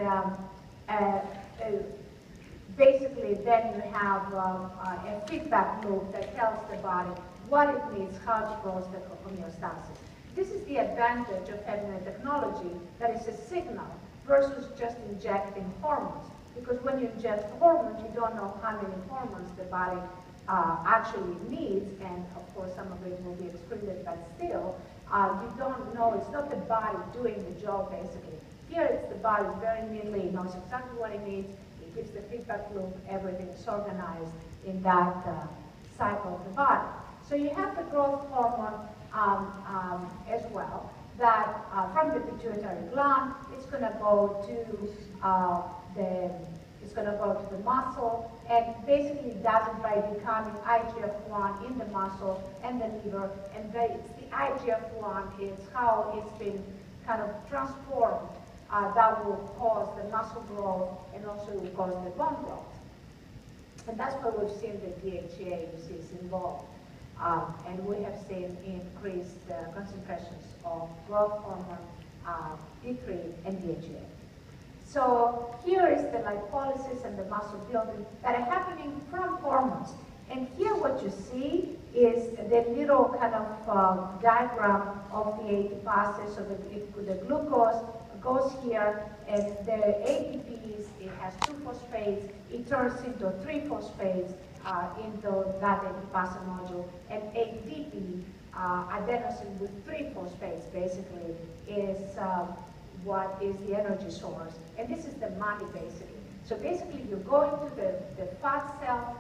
uh, uh, basically then you have a feedback loop that tells the body what it needs, how to cause the homeostasis. This is the advantage of having a technology that is a signal versus just injecting hormones. Because when you inject hormones, you don't know how many hormones the body actually needs, and of course some of it will be excreted, but still, you don't know, it's not the body doing the job basically. Here it's the body very neatly, knows exactly what it needs, it gives the feedback loop, everything is organized in that cycle of the body. So you have the growth hormone as well, that from the pituitary gland, it's going to go to the muscle, and basically does it by becoming IGF-1 in the muscle and the liver, and it's the IGF-1 is how it's been kind of transformed that will cause the muscle growth and also will cause the bone growth. And that's where we've seen the DHEA disease involved. And we have seen increased concentrations of growth hormone, D3, and DHEA. So here is the lipolysis and the muscle building that are happening from hormones. And here what you see is the little kind of diagram of the ATPase. So the glucose goes here, and the ATPs, it has 2 phosphates, it turns into 3 phosphates into that ATPase module, and ADP, adenosine with 3 phosphates basically, is what is the energy source. And this is the money basically. So basically you go into the fat cell,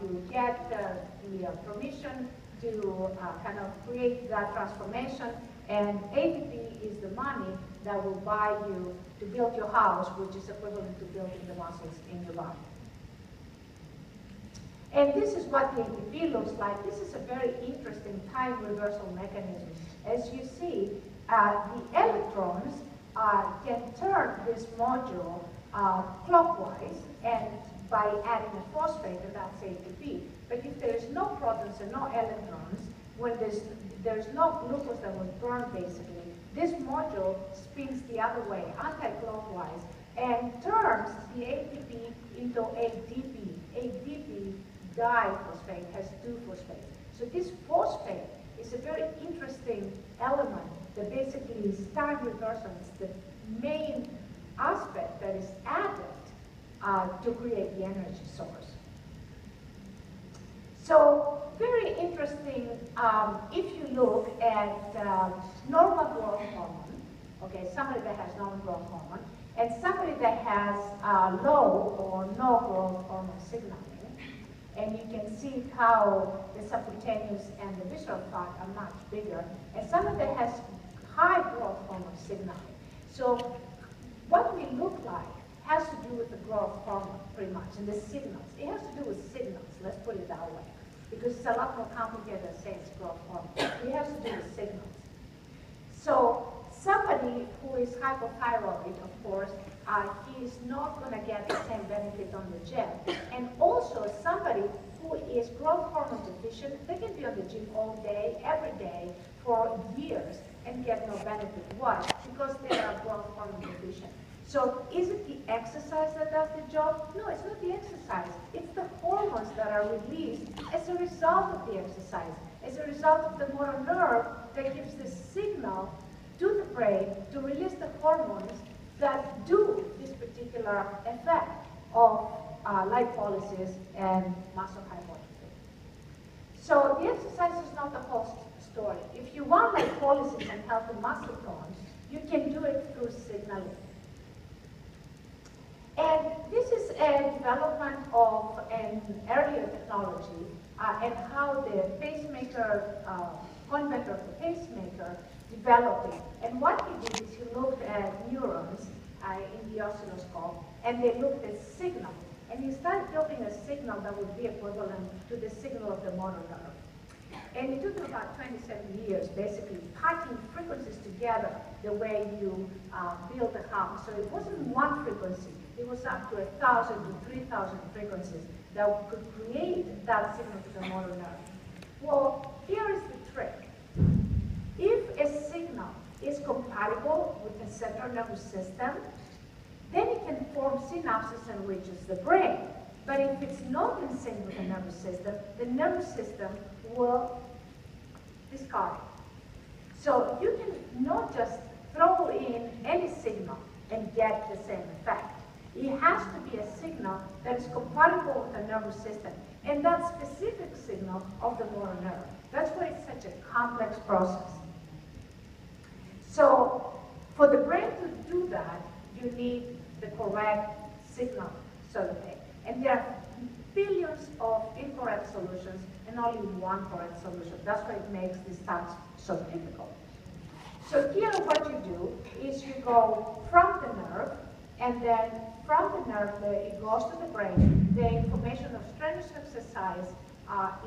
you get the permission to kind of create that transformation, and ATP is the money that will buy you to build your house, which is equivalent to building the muscles in your body. And this is what the ATP looks like. This is a very interesting time reversal mechanism. As you see, the electrons can turn this module clockwise, and by adding a phosphate, and that's ATP. But if there is no protons and no electrons, when there's no glucose that was burned basically, this module spins the other way, anti-clockwise, and turns the ATP into ADP. ADP diphosphate has 2 phosphates. So this phosphate is a very interesting element that basically is time reversal. It's the main aspect that is added to create the energy source. So very interesting, if you look at normal growth hormone, okay, somebody that has normal growth hormone, and somebody that has low or no growth hormone signaling, and you can see how the subcutaneous and the visceral fat are much bigger, and somebody that has high growth hormone signaling. So what we look like has to do with the growth hormone pretty much, and the signals. It has to do with signals, let's put it that way, because it's a lot more complicated than saying it's growth hormone. It has to do with signals. So somebody who is hypothyroid, of course, he is not going to get the same benefit on the gym. And also somebody who is growth hormone deficient, they can be on the gym all day, every day, for years, and get no benefit. Why? Because they are growth hormone deficient. So is it the exercise that does the job? No, it's not the exercise. It's the hormones that are released as a result of the exercise, as a result of the motor nerve that gives the signal to the brain to release the hormones that do this particular effect of lipolysis and muscle hypertrophy. So the exercise is not the whole story. If you want lipolysis and healthy muscle tone, you can do it through signaling. And this is a development of an earlier technology and how the pacemaker, co-inventor of the pacemaker, developed it. And what he did is he looked at neurons in the oscilloscope, and they looked at signals. And he started building a signal that would be equivalent to the signal of the motor nerve. And it took him about 27 years, basically packing frequencies together the way you build a house. So it wasn't one frequency. It was up to 1,000 to 3,000 frequencies that could create that signal to the motor nerve. Well, here is the trick. If a signal is compatible with the central nervous system, then synapses and reaches the brain. But if it's not in sync with the nervous system will discard it. So you can not just throw in any signal and get the same effect. It has to be a signal that is compatible with the nervous system, and that specific signal of the motor nerve. That's why it's such a complex process. So for the brain to do that, you need the correct signal, so to say. And there are billions of incorrect solutions and only one correct solution. That's why it makes this task so difficult. So here what you do is you go from the nerve, and then from the nerve it goes to the brain. The information of strenuous exercise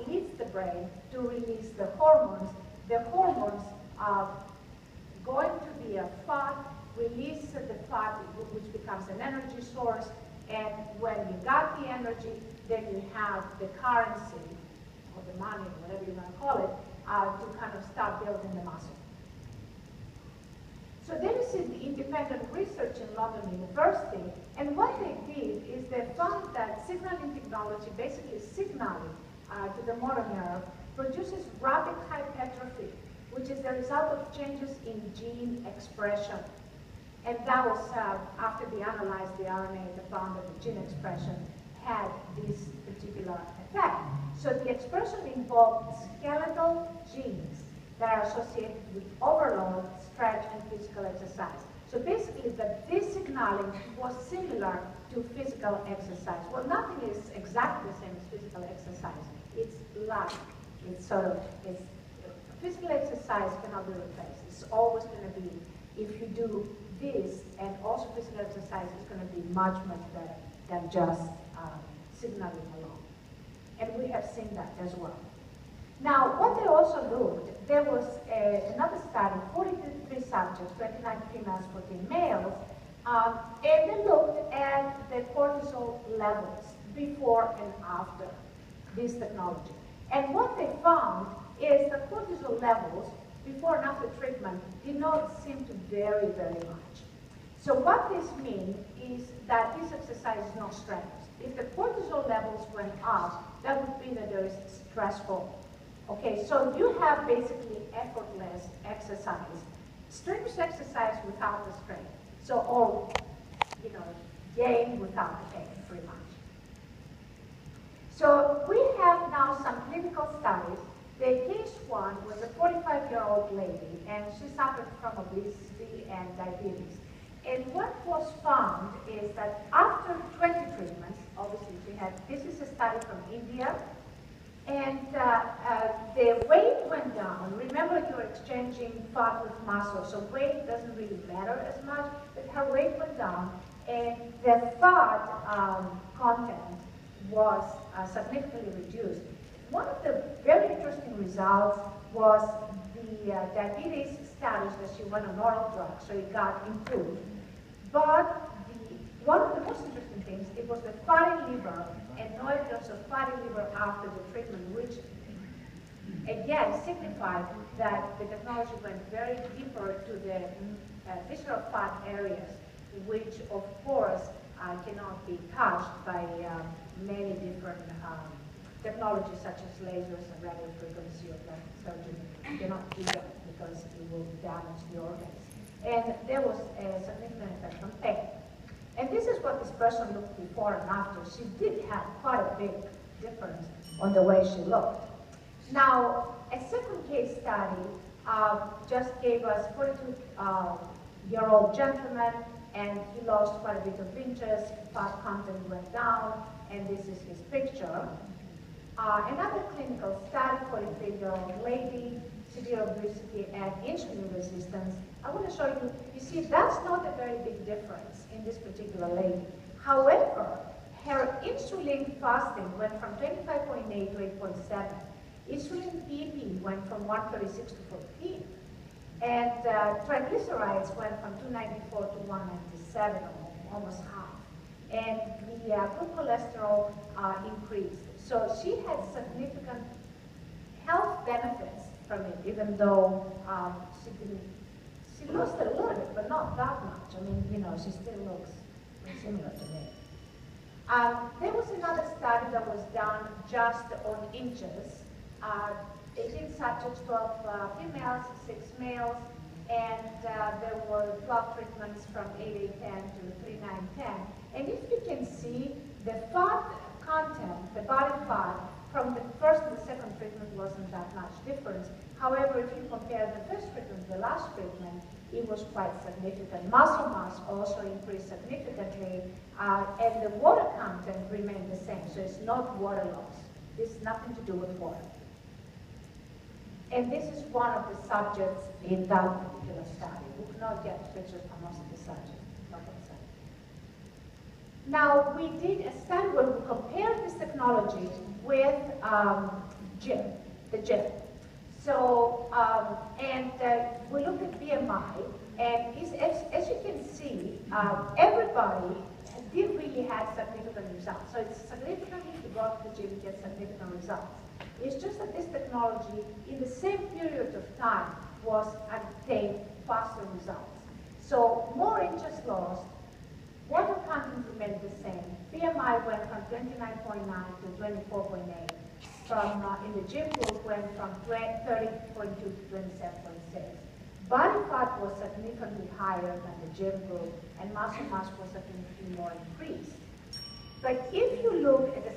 leads the brain to release the hormones. The hormones going to the fat, release the fat, which becomes an energy source, and when you got the energy, then you have the currency, or the money, whatever you want to call it, to kind of start building the muscle. So there is independent research in London University, and what they did is they found that signaling technology, basically signaling to the motor nerve, produces rapid hypertrophy, which is the result of changes in gene expression. And that was after they analyzed the RNA, they found that the gene expression had this particular effect. So the expression involved skeletal genes that are associated with overload, stretch, and physical exercise. So basically, this signaling was similar to physical exercise. Well, nothing is exactly the same as physical exercise. It's like, physical exercise cannot be replaced. It's always going to be, if you do this and also physical exercise, it's going to be much, much better than just signaling alone. And we have seen that as well. Now, what they also looked, there was another study, 43 subjects, 29 females, 14 males, and they looked at the cortisol levels before and after this technology. And what they found is the cortisol levels before and after treatment did not seem to vary very much. So what this means is that this exercise is not strenuous. If the cortisol levels went up, that would mean that there is stressful. Okay, so you have basically effortless exercise, strenuous exercise without the strain. So all, gain without the pain, pretty much. So we have now some clinical studies. The case one was a 45-year-old lady, and she suffered from obesity and diabetes. And what was found is that after 20 treatments, obviously this is a study from India, and the weight went down. Remember, you're exchanging fat with muscle, so weight doesn't really matter as much, but her weight went down, and the fat content was significantly reduced. One of the very interesting results was the diabetes status that she went on oral drugs, so it got improved. But one of the most interesting things, it was the fatty liver and no evidence of fatty liver after the treatment, which again signified that the technology went very deeper to the visceral fat areas, which of course cannot be touched by many different technologies such as lasers and radio frequency or plastic surgery. You cannot do that because it will damage the organs. And there was a significant effect on pain. And this is what this person looked before and after. She did have quite a big difference on the way she looked. Now, a second case study just gave us 42-year-old gentleman, and he lost quite a bit of inches, fat content went down, and this is his picture. Another clinical study, 43-year-old lady, severe obesity and insulin resistance. I want to show you, you see, that's not a very big difference in this particular lady. However, her insulin fasting went from 25.8 to 8.7. Insulin BP went from 136 to 14. And triglycerides went from 294 to 197, almost half. And the good cholesterol increased. So she had significant health benefits from it, even though she lost a little bit, but not that much. I mean, she still looks similar to me. There was another study that was done just on inches. 18 subjects, 12 females, 6 males, and there were 12 treatments from 8-8-10 to 3-9-10. And if you can see, the fat content, the body fat, from the first and the second treatment wasn't that much difference. However, if you compare the first treatment to the last treatment, it was quite significant. Muscle mass also increased significantly, and the water content remained the same, so it's not water loss. This has nothing to do with water. And this is one of the subjects in that particular study. We could not get pictures from most of the subjects, not all subjects. Now, we did a study where we compared this technology with the gym. So, we looked at BMI, and as you can see, everybody did really have significant results. So it's significant if you go to the gym, you get significant results. It's just that this technology, in the same period of time, was attained faster results. So more inches lost, water content remained the same. BMI went from 29.9 to 24.8. From in the gym group went from 30.2 to 27.6. Body fat was significantly higher than the gym group, and muscle mass was significantly more increased. But if you look at the